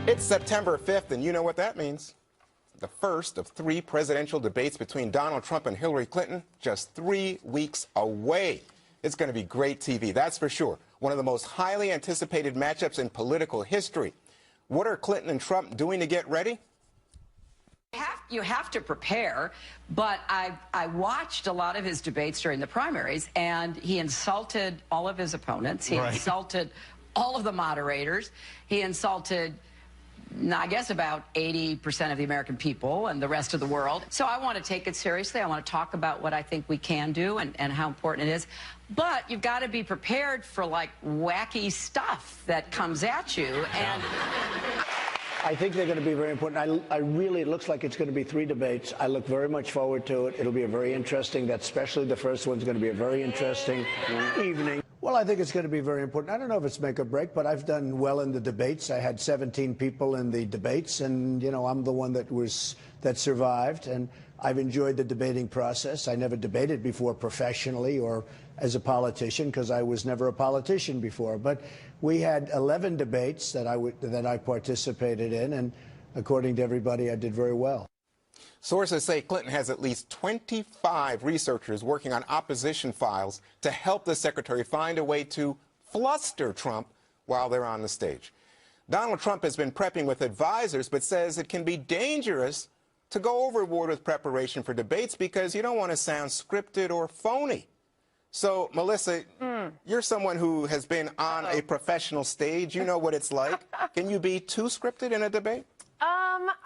It's September 5th, and you know what that means. The first of 3 presidential debates between Donald Trump and Hillary Clinton, just 3 weeks away. It's going to be great TV, that's for sure. One of the most highly anticipated matchups in political history. What are Clinton and Trump doing to get ready? You have to prepare, but I watched a lot of his debates during the primaries, and he insulted all of his opponents. He insulted all of the moderators. He insulted, I guess, about 80% of the American people and the rest of the world. So I want to take it seriously. I want to talk about what I think we can do and how important it is. But you've got to be prepared for, like, wacky stuff that comes at you. And I think they're going to be very important. It looks like it's going to be 3 debates. I look very much forward to it. It'll be a very interesting, especially the first one's going to be a very interesting evening. Well, I think it's going to be very important. I don't know if it's make or break, but I've done well in the debates. I had 17 people in the debates, and, you know, I'm the one that survived, and I've enjoyed the debating process. I never debated before professionally or as a politician because I was never a politician before. But we had 11 debates that I participated in, and according to everybody, I did very well. Sources say Clinton has at least 25 researchers working on opposition files to help the secretary find a way to fluster Trump while they're on the stage. Donald Trump has been prepping with advisors, but says it can be dangerous to go overboard with preparation for debates because you don't want to sound scripted or phony. So, Melissa, you're someone who has been on a professional stage. You know what it's like. Can you be too scripted in a debate?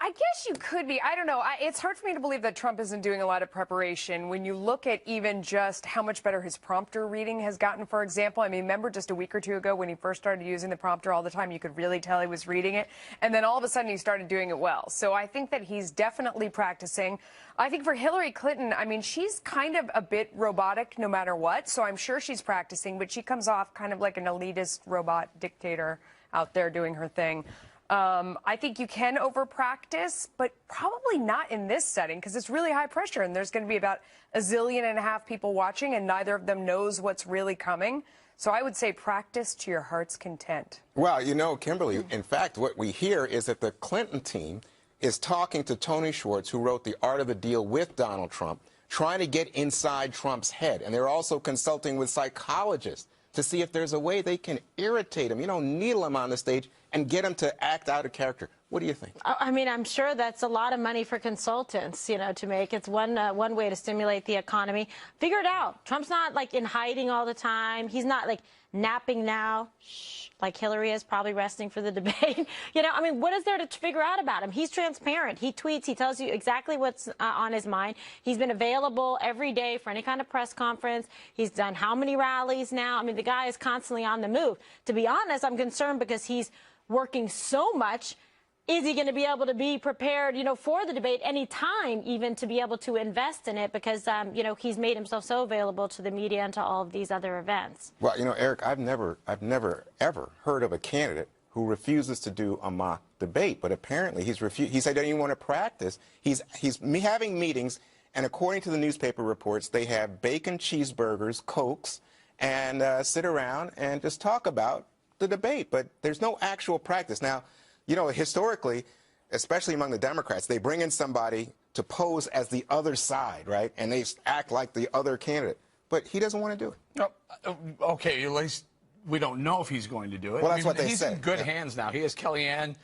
I guess you could be. I don't know. It's hard for me to believe that Trump isn't doing a lot of preparation when you look at even just how much better his prompter reading has gotten, for example. I mean, remember just a week or 2 ago when he first started using the prompter all the time, you could really tell he was reading it. And then all of a sudden he started doing it well. So I think that he's definitely practicing. I think for Hillary Clinton, I mean, she's kind of a bit robotic no matter what. So I'm sure she's practicing, but she comes off kind of like an elitist robot dictator out there doing her thing. I think you can over-practice, but probably not in this setting because it's really high pressure and there's going to be about 1.5 zillion people watching and neither of them knows what's really coming. So I would say practice to your heart's content. Well, you know, Kimberly, in fact, what we hear is that the Clinton team is talking to Tony Schwartz, who wrote The Art of the Deal with Donald Trump, trying to get inside Trump's head. And they're also consulting with psychologists to see if there's a way they can irritate him, you know, needle him on the stage and get him to act out of character. What do you think? I mean, I'm sure that's a lot of money for consultants, you know, to make. It's one way to stimulate the economy. Figure it out. Trump's not, like, in hiding all the time. He's not, like, napping now, like Hillary is, probably resting for the debate. You know, I mean, what is there to figure out about him? He's transparent. He tweets. He tells you exactly what's on his mind. He's been available every day for any kind of press conference. He's done how many rallies now? I mean, the guy is constantly on the move. To be honest, I'm concerned because he's working so much. Is he going to be able to be prepared, you know, for the debate any time, even to be able to invest in it? Because, you know, he's made himself so available to the media and to all of these other events. Well, you know, Eric, I've never ever heard of a candidate who refuses to do a mock debate. But apparently he said he doesn't even want to practice. He's having meetings, and according to the newspaper reports, they have bacon cheeseburgers, Cokes, and sit around and just talk about the debate. But there's no actual practice. Now, you know, historically, especially among the Democrats, they bring in somebody to pose as the other side, right? And they act like the other candidate. But he doesn't want to do it. No, okay, at least we don't know if he's going to do it. Well, that's what they say. He's in good hands now. He has Kellyanne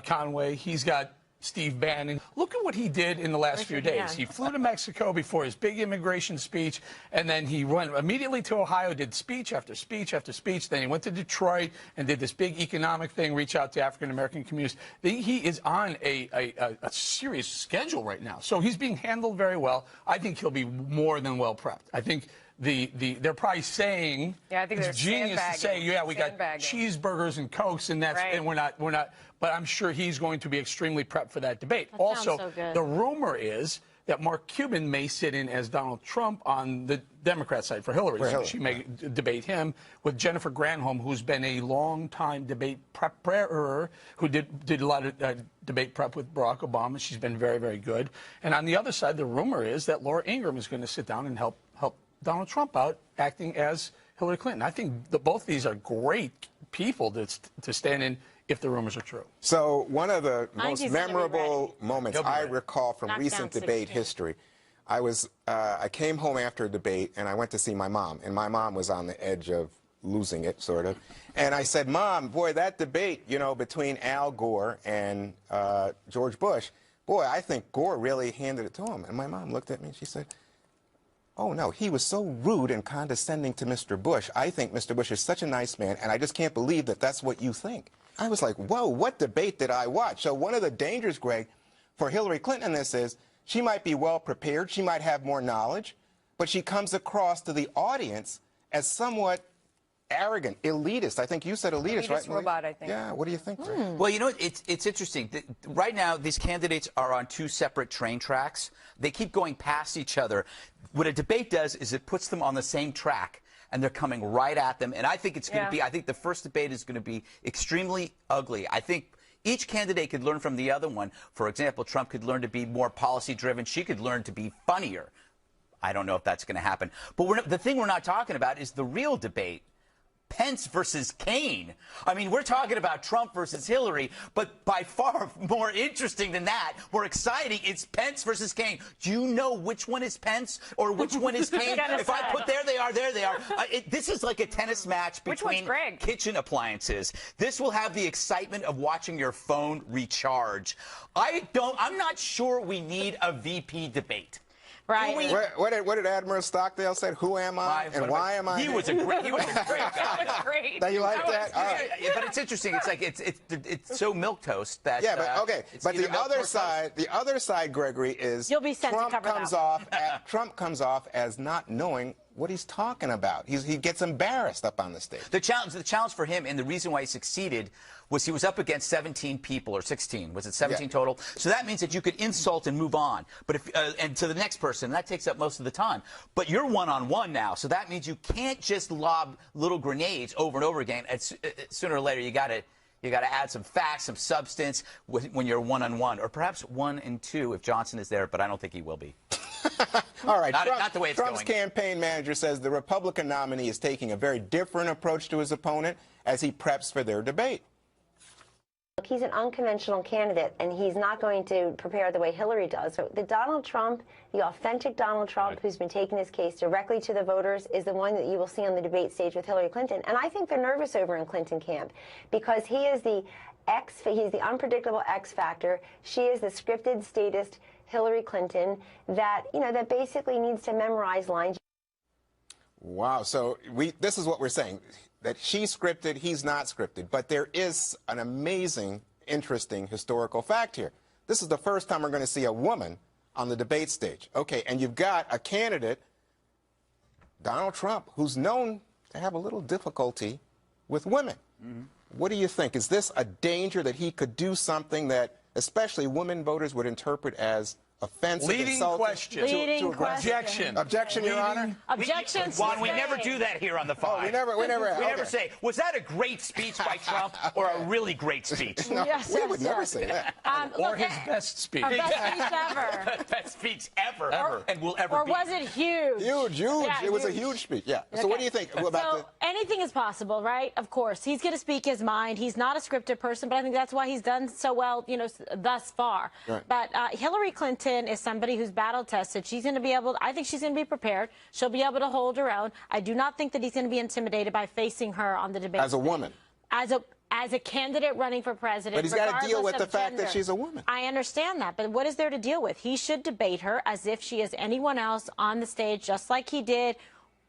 Conway. He's got Steve Bannon. Look at what he did in the last few days. He flew to Mexico before his big immigration speech, and then he went immediately to Ohio, did speech after speech after speech. Then he went to Detroit and did this big economic thing, reach out to African-American communities. He is on a serious schedule right now. So he's being handled very well. I think he'll be more than well prepped. I think they're probably saying, I think it's genius to say, yeah, we got cheeseburgers and Cokes, and that's and we're not. But I'm sure he's going to be extremely prepped for that debate. That also, so good. The rumor is that Mark Cuban may sit in as Donald Trump on the Democrat side for Hillary. So she may debate him with Jennifer Granholm, who's been a long-time debate prepper, who did a lot of debate prep with Barack Obama. She's been very, very good. And on the other side, the rumor is that Laura Ingraham is going to sit down and help Donald Trump out, acting as Hillary Clinton. I think both of these are great people to stand if the rumors are true. So one of the I think most he's gonna be memorable moments He'll be I ready. recall from Knockdown recent debate 16. history, I came home after a debate and I went to see my mom, and my mom was on the edge of losing it, sort of. And I said, Mom, boy, that debate, you know, between Al Gore and George Bush, boy, I think Gore really handed it to him. And my mom looked at me and she said, oh, no, he was so rude and condescending to Mr. Bush. I think Mr. Bush is such a nice man, and I just can't believe that that's what you think. I was like, whoa, what debate did I watch? So one of the dangers, Greg, for Hillary Clinton in this is she might be well prepared, she might have more knowledge, but she comes across to the audience as somewhat arrogant, elitist. I think you said elitist, right? Robot, I think. Yeah, what do you think, Greg? Well, you know, it's interesting. Right now, these candidates are on two separate train tracks. They keep going past each other. What a debate does is it puts them on the same track, and they're coming right at them. And I think it's going to be, I think the first debate is going to be extremely ugly. I think each candidate could learn from the other one. For example, Trump could learn to be more policy-driven. She could learn to be funnier. I don't know if that's going to happen. But the thing we're not talking about is the real debate. Pence versus Kaine. I mean, we're talking about Trump versus Hillary, but by far more interesting than that, more exciting, it's Pence versus Kaine. Do you know which one is Pence or which one is Kaine? If I put there they are, there they are. This is like a tennis match between kitchen appliances. This will have the excitement of watching your phone recharge. I'm not sure we need a VP debate. Right. What did Admiral Stockdale say? Who am I and why am I? He was a great guy. That was great. Now you like that? Yeah, but it's interesting. It's like it's so milquetoast that. Yeah, but okay. But the other side, Gregory, is You'll be sent to cover that. Trump comes off as not knowing what he's talking about. He gets embarrassed up on the stage. The challenge for him, and the reason why he succeeded, was he was up against 17 people, or 16. Was it 17 total? So that means that you could insult and move on, but and to the next person, and that takes up most of the time. But you're one-on-one now, so that means you can't just lob little grenades over and over again. Sooner or later, you got to add some facts, some substance when you're one-on-one, or perhaps 1 and 2 if Johnson is there, but I don't think he will be. All right. Not the way it's Trump's going. campaign manager says the Republican nominee is taking a very different approach to his opponent as he preps for their debate. Look, he's an unconventional candidate, and he's not going to prepare the way Hillary does. So the Donald Trump, the authentic Donald Trump, who's been taking his case directly to the voters, is the one that you will see on the debate stage with Hillary Clinton. And I think they're nervous over in Clinton camp because he is he's the unpredictable X factor. She is the scripted statist Hillary Clinton that, that basically needs to memorize lines. Wow. So this is what we're saying, that she's scripted, he's not scripted. But there is an amazing, interesting historical fact here. This is the first time we're going to see a woman on the debate stage. Okay, and you've got a candidate, Donald Trump, who's known to have a little difficulty with women. What do you think? Is this a danger that he could do something that especially women voters would interpret as offensive, Leading insulting? question. Leading question. Objection. Objection, Your Honor? Objection. Juan, we never do that here on the Five. Oh, we never We never say, was that a great speech by Trump or a really great speech? No, Yes, we yes, would never yes. say that. Or Look, his best speech. our best speech ever. Best speech ever. And will ever Or be. was it huge? Huge. Yeah, It was a huge speech. Yeah. So what do you think about So anything is possible, right? Of course. He's going to speak his mind. He's not a scripted person, but I think that's why he's done so well, thus far. Right. But Hillary Clinton is somebody who's battle tested. She's going to be able, I think she's going to be prepared. She'll be able to hold her own. I do not think that he's going to be intimidated by facing her on the debate as a woman? As a candidate running for president. But he's got to deal with regardless the of fact that gender. she's a woman. I understand that, but what is there to deal with? He should debate her as if she is anyone else on the stage, just like he did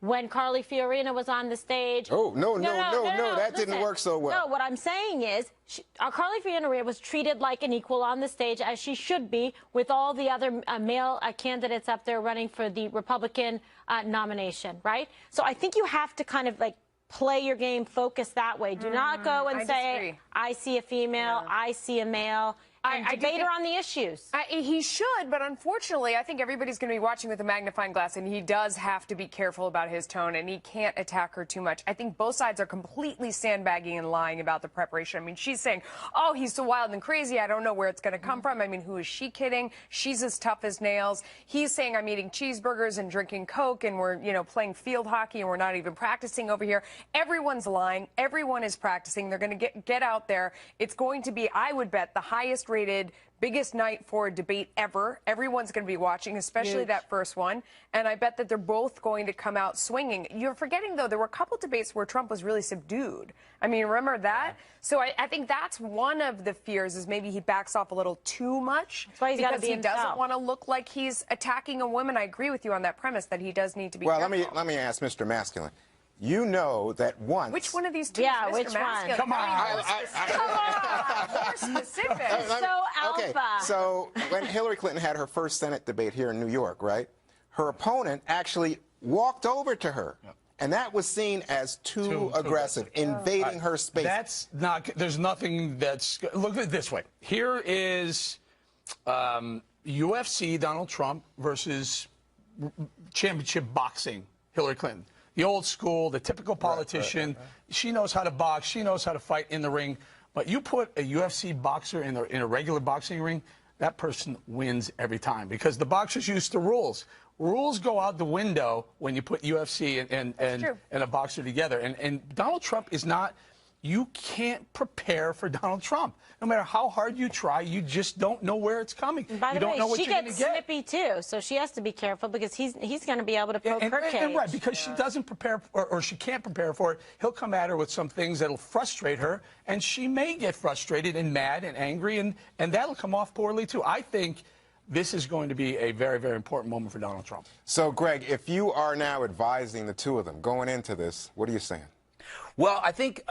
when Carly Fiorina was on the stage. Oh, no, that didn't Listen, work so well. No, what I'm saying is Carly Fiorina was treated like an equal on the stage, as she should be, with all the other male candidates up there running for the Republican nomination, right? So I think you have to kind of play your game, focus that way. Do not go and say, disagree. I see a female, I see a male, and debate her on the issues. He should, but unfortunately, I think everybody's going to be watching with a magnifying glass, and he does have to be careful about his tone, and he can't attack her too much. I think both sides are completely sandbagging and lying about the preparation. I mean, she's saying, oh, he's so wild and crazy, I don't know where it's going to come from. I mean, who is she kidding? She's as tough as nails. He's saying, I'm eating cheeseburgers and drinking Coke, and we're, playing field hockey, and we're not even practicing over here. Everyone's lying. Everyone is practicing. They're going to get out there. It's going to be, I would bet, the highest rated, biggest night for a debate ever. Everyone's going to be watching, especially that first one. And I bet that they're both going to come out swinging. You're forgetting, though, there were a couple debates where Trump was really subdued. I mean, remember that? So I think that's one of the fears, is maybe he backs off a little too much. That's why he's got to be because he doesn't want to look like he's attacking a woman. I agree with you on that premise that he does need to be careful. Well, let me ask Mr. Masculine. You know that once... Which one of these two yeah, is Mr. which Masculine? one? Come on. Come on. More specific. So alpha. Okay, so when Hillary Clinton had her first Senate debate here in New York, right, her opponent actually walked over to her. Yep. And that was seen as too aggressive, invading her space. That's not, there's nothing that's, look at it this way. Here is UFC Donald Trump versus championship boxing Hillary Clinton. The old school, the typical politician. Right. She knows how to box. She knows how to fight in the ring. But you put a UFC boxer in a regular boxing ring, that person wins every time and the boxer's used to rules. Rules go out the window when you put UFC and a boxer together. And Donald Trump is not, you can't prepare for Donald Trump. No matter how hard you try, you just don't know where it's coming. And by you the don't way, know what she you're going to get. gets snippy too, so she has to be careful because he's going to be able to poke her cage. Right, because she doesn't prepare or she can't prepare for it. He'll come at her with some things that'll frustrate her, and she may get frustrated and mad and angry, and that'll come off poorly too. I think this is going to be a very, very important moment for Donald Trump. So, Greg, if you are now advising the two of them going into this, what are you saying? Well, I think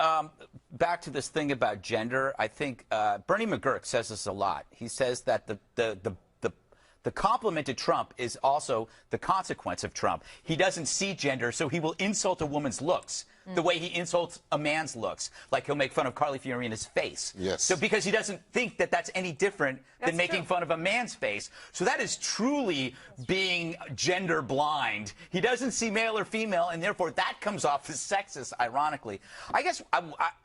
back to this thing about gender, I think Bernie McGurk says this a lot. He says that the compliment to Trump is also the consequence of Trump. He doesn't see gender, so he will insult a woman's looks the way he insults a man's looks. Like he'll make fun of Carly Fiorina's face. Yes. So because he doesn't think that that's any different than making fun of a man's face. So that is truly being gender blind. He doesn't see male or female, and therefore that comes off as sexist, ironically. I guess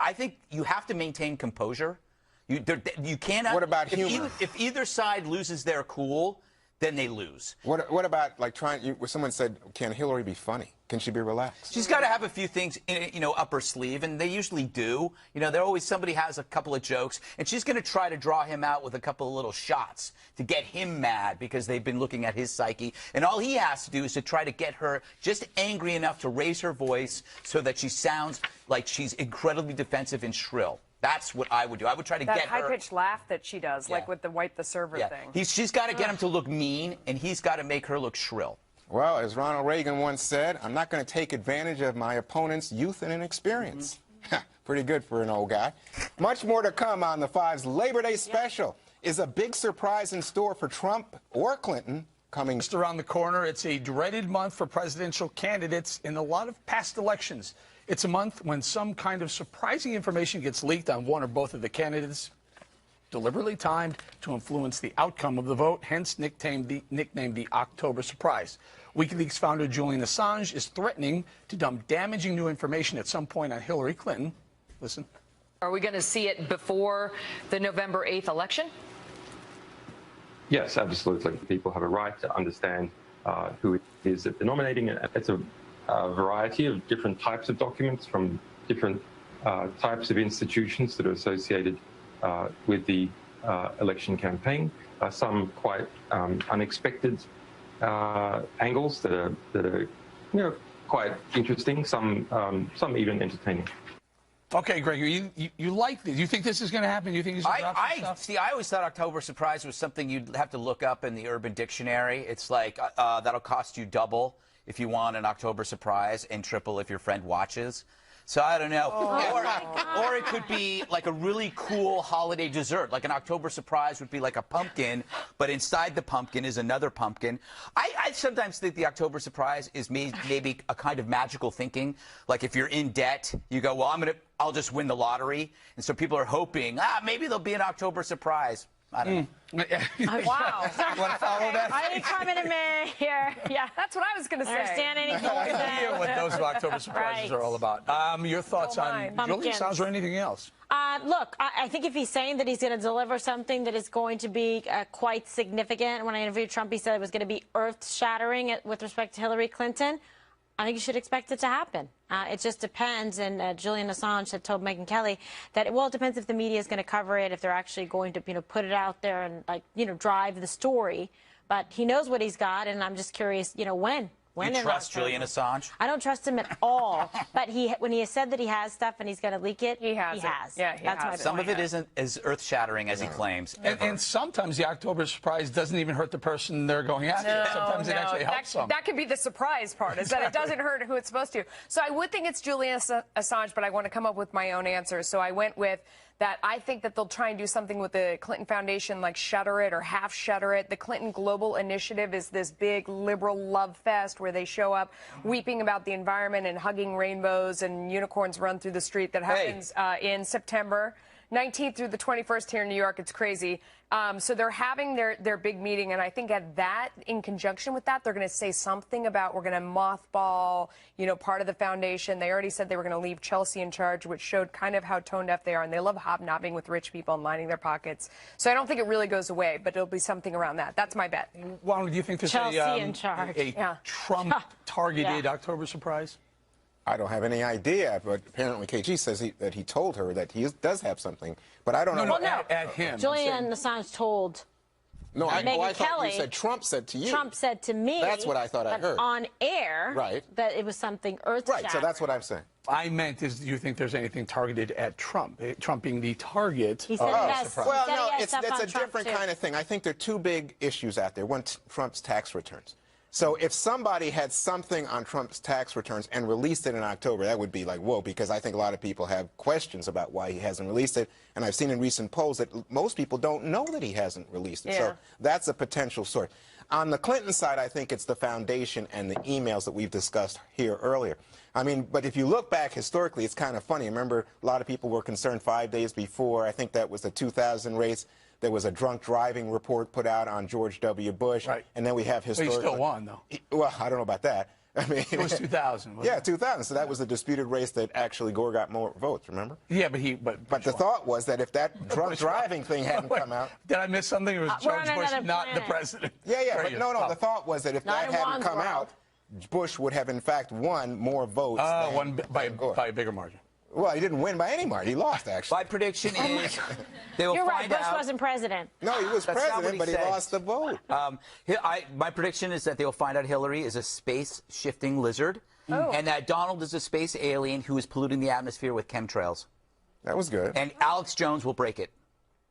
I think you have to maintain composure. You cannot. What about humor? If either side loses their cool, then they lose. What about, like, someone said, can Hillary be funny? Can she be relaxed? She's got to have a few things, up her sleeve, and they usually do. Somebody has a couple of jokes, and she's going to try to draw him out with a couple of little shots to get him mad because they've been looking at his psyche. And all he has to do is to try to get her just angry enough to raise her voice so that she sounds like she's incredibly defensive and shrill. That's what I would do. I would try to get her... That high-pitched laugh that she does, like with the wipe the server thing. She's got to get him to look mean, and he's got to make her look shrill. Well, as Ronald Reagan once said, I'm not going to take advantage of my opponent's youth and inexperience. Pretty good for an old guy. Much more to come on the Five's Labor Day special. Is a big surprise in store for Trump or Clinton coming just around the corner? It's a dreaded month for presidential candidates in a lot of past elections. It's a month when some kind of surprising information gets leaked on one or both of the candidates, deliberately timed to influence the outcome of the vote, hence nicknamed the October surprise. WikiLeaks founder Julian Assange is threatening to dump damaging new information at some point on Hillary Clinton. Listen. Are we going to see it before the November 8th election? Yes, absolutely. People have a right to understand who it is that they're nominating. It's a variety of different types of documents from different types of institutions that are associated with the election campaign. Some quite unexpected angles that are quite interesting. Some even entertaining. Okay, Greg, you like this? You think this is going to happen? You think I always thought October surprise was something you'd have to look up in the Urban Dictionary. It's like that'll cost you double if you want an October surprise and triple if your friend watches. So I don't know. Or it could be like a really cool holiday dessert. Like an October surprise would be like a pumpkin, but inside the pumpkin is another pumpkin. I sometimes think the October surprise is maybe a kind of magical thinking. Like if you're in debt, you go, well, I'll just win the lottery. And so people are hoping, maybe there'll be an October surprise. I don't know. Wow. Want to follow that? I ain't coming to me here. Yeah. That's what I was going to say. Understand anything? No idea what those October surprises are all about. Your thoughts on Julian Assange or anything else? Look, I think if he's saying that he's going to deliver something that is going to be quite significant, when I interviewed Trump, he said it was going to be earth-shattering with respect to Hillary Clinton. I think you should expect it to happen. It just depends, and Julian Assange had told Megyn Kelly that, well, it depends if the media is going to cover it, if they're actually going to, put it out there and, drive the story. But he knows what he's got, and I'm just curious, when. You trust Julian Assange? I don't trust him at all. But when he has said that he has stuff and he's going to leak it, he has. Yeah, That's my point. Some of it isn't as earth-shattering as he claims. And sometimes the October surprise doesn't even hurt the person they're going after. Sometimes it actually helps them. That could be the surprise part, is that it doesn't hurt who it's supposed to. So I would think it's Julian Assange, but I want to come up with my own answer. So I went with that I think that they'll try and do something with the Clinton Foundation, like shutter it or half shutter it. The Clinton Global Initiative is this big liberal love fest where they show up weeping about the environment and hugging rainbows and unicorns run through the street. That happens in September 19th through the 21st here in New York. It's crazy. So they're having their big meeting, and I think at that, in conjunction with that, they're going to say something about we're going to mothball, part of the foundation. They already said they were going to leave Chelsea in charge, which showed kind of how tone deaf they are, and they love hobnobbing with rich people and lining their pockets. So I don't think it really goes away, but it'll be something around that. That's my bet. Wanda, do you think there's Chelsea in charge. a Trump-targeted October surprise? I don't have any idea, but apparently KG says that he told her that he does have something, but I don't know. At him. Julian Assange told I thought Kelly, you said Trump said to you. Trump said to me. That's what I thought I heard. On air, that it was something earth-shattering. Right, so that's what I'm saying. I meant is, do you think there's anything targeted at Trump? Trump being the target. He said well, no, it's a different kind of thing. I think there are two big issues out there. One, Trump's tax returns. So if somebody had something on Trump's tax returns and released it in October, that would be like, whoa, because I think a lot of people have questions about why he hasn't released it. And I've seen in recent polls that most people don't know that he hasn't released it. So that's a potential source. On the Clinton side, I think it's the foundation and the emails that we've discussed here earlier. I mean, but if you look back historically, it's kind of funny. Remember, a lot of people were concerned 5 days before, I think that was the 2000 race. There was a drunk driving report put out on George W. Bush. Right. And then we have historical. But he still won, though. Well, I don't know about that. I mean, it was 2000. Yeah, 2000. So that was a disputed race that actually Gore got more votes, remember? Yeah, but the thought was that if that drunk driving thing hadn't come out. Did I miss something? It was George Bush, not the president. Yeah, but no, the thought was that if that hadn't come out, Bush would have, in fact, won more votes. Won by a bigger margin. Well, he didn't win by any margin. He lost, actually. My prediction is they will You're find right. Bush out. wasn't president. No, he was president, but he lost the vote. My prediction is that they will find out Hillary is a space-shifting lizard, and that Donald is a space alien who is polluting the atmosphere with chemtrails. That was good. And Alex Jones will break it.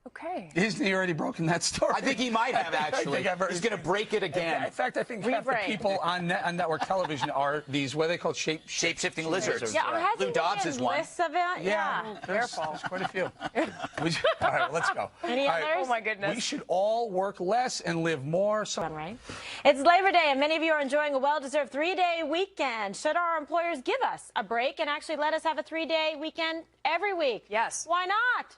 Okay. Isn't he already broken that story? I think he might have, actually. He's going to break it again. In fact, I think half the people on network television are these, what are they called, shape-shifting lizards. Yeah, Lou Dobbs is one. Lists of it? Yeah. There's quite a few. All right, let's go. Any others? Oh, my goodness. We should all work less and live more. Right. It's Labor Day, and many of you are enjoying a well-deserved 3-day weekend. Should our employers give us a break and actually let us have a 3-day weekend every week? Yes. Why not?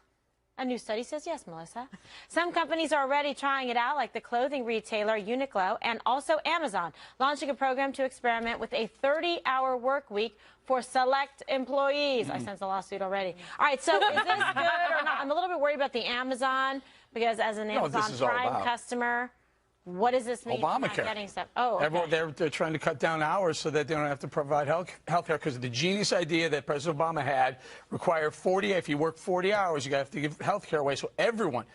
A new study says yes, Melissa. Some companies are already trying it out, like the clothing retailer Uniqlo and also Amazon, launching a program to experiment with a 30-hour work week for select employees. I sense a lawsuit already. All right, so is this good or not? I'm a little bit worried about the Amazon, because as an Amazon Prime customer, what does this mean? Obamacare. Getting stuff? Oh, okay. They're trying to cut down hours so that they don't have to provide health care, because of the genius idea that President Obama had, require 40. If you work 40 hours, you have to give health care away. So everyone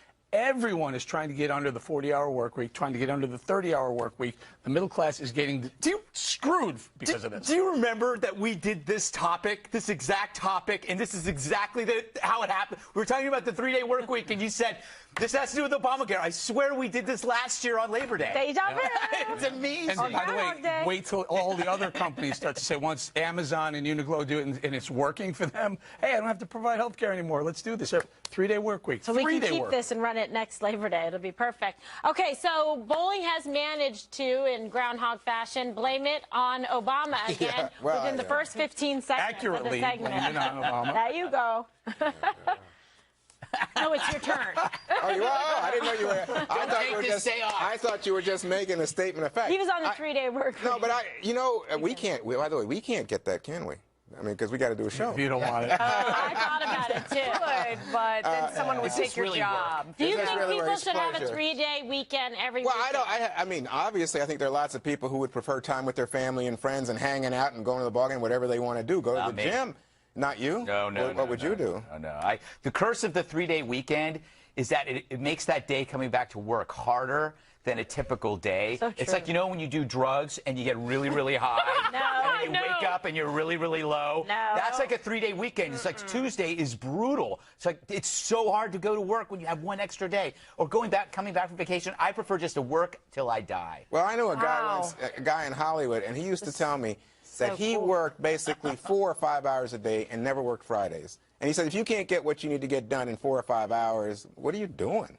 is trying to get under the 40-hour work week, trying to get under the 30-hour work week. The middle class is getting screwed because of this. Do you remember that we did this topic, this exact topic, and this is exactly how it happened? We were talking about the 3-day work week, and you said, this has to do with Obamacare. I swear we did this last year on Labor Day. It's amazing. And by the way, wait till all the other companies start to say, once Amazon and Uniqlo do it and it's working for them, hey, I don't have to provide health care anymore. Let's do this. 3-day work week. So we can keep this and run it next Labor Day. It'll be perfect. Okay, so bowling has managed to, in Groundhog fashion, blame it on Obama again within the first 15 seconds accurately of the segment. blame it on Obama. There you go. No, it's your turn. Oh, you are? Oh, I didn't know you were. I thought you were just making a statement of fact. He was on the 3-day work week. No, but we can't. By the way, we can't get that, can we? I mean, because we got to do a show. If you don't want it. I thought about it too. Good, but then someone would take your job. Do you think people should have a 3-day weekend every weekend? I mean, obviously, I think there are lots of people who would prefer time with their family and friends and hanging out and going to the ballgame, whatever they want to do. Go to the gym. Not you? No. What would you do? No. The curse of the 3-day weekend is that it makes that day coming back to work harder than a typical day. So it's like, when you do drugs and you get really, really high. And you wake up and you're really, really low. That's like a 3-day weekend. It's like Tuesday is brutal. It's like it's so hard to go to work when you have one extra day. Or coming back from vacation. I prefer just to work till I die. Well, I know a guy in Hollywood, and he used to tell me that he worked basically 4 or 5 hours a day and never worked Fridays. And he said, if you can't get what you need to get done in 4 or 5 hours, what are you doing?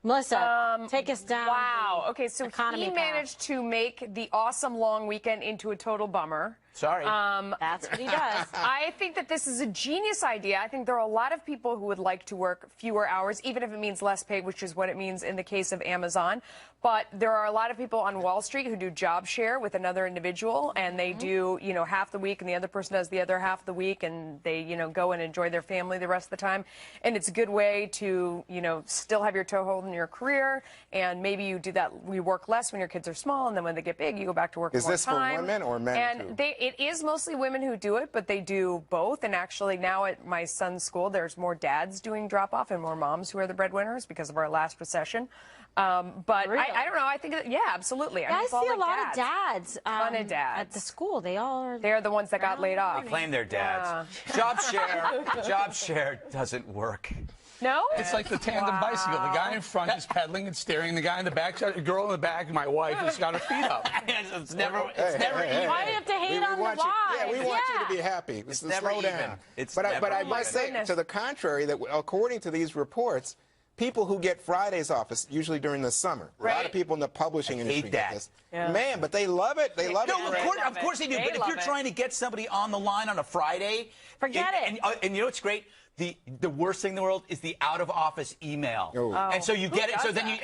Melissa, take us down. Wow. Okay, so he managed to make the awesome long weekend into a total bummer. Sorry. That's what he does. I think that this is a genius idea. I think there are a lot of people who would like to work fewer hours, even if it means less paid, which is what it means in the case of Amazon. But there are a lot of people on Wall Street who do job share with another individual, and they do, half the week, and the other person does the other half of the week, and they, go and enjoy their family the rest of the time. And it's a good way to, still have your toehold in your career, and maybe you do that. We work less when your kids are small, and then when they get big, you go back to work more time. Is this for women or men too? It is mostly women who do it, but they do both. And actually now at my son's school, there's more dads doing drop-off and more moms who are the breadwinners because of our last recession. But really? I don't know. I think, absolutely. I see a lot of dads. Ton of dads. At the school. They're the ones that got laid off. They claim they're dads. Yeah. Job share doesn't work. No? It's like the tandem bicycle. The guy in front is pedaling and steering. The guy in the back, the girl in the back, my wife, has got her feet up. It's never even. Why do you have to hate on the wives? We want you to be happy. It's never slow even. down. But I must say, to the contrary, that according to these reports, people who get Fridays off, usually during the summer. Right. A lot of people in the publishing industry get this. Yeah. Man, but they love it. They love it. Of course they do. But if you're trying to get somebody on the line on a Friday, forget it. And you know what's great? The worst thing in the world is the out-of-office email. And so you get it. So then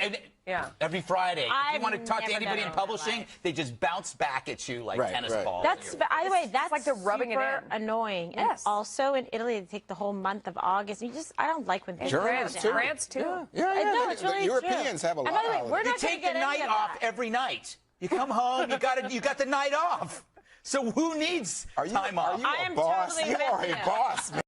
every Friday, if you want to talk to anybody in publishing, they just bounce back at you like tennis balls. By the way, that's like they're rubbing it in. Annoying. Yes. And also in Italy, they take the whole month of August. I don't like when people France too. No, it's really Europeans have a lot. And by the way, we're not you take the night off every night. You come home, you got the night off. So who needs time off? Are you a boss? You are a boss, man.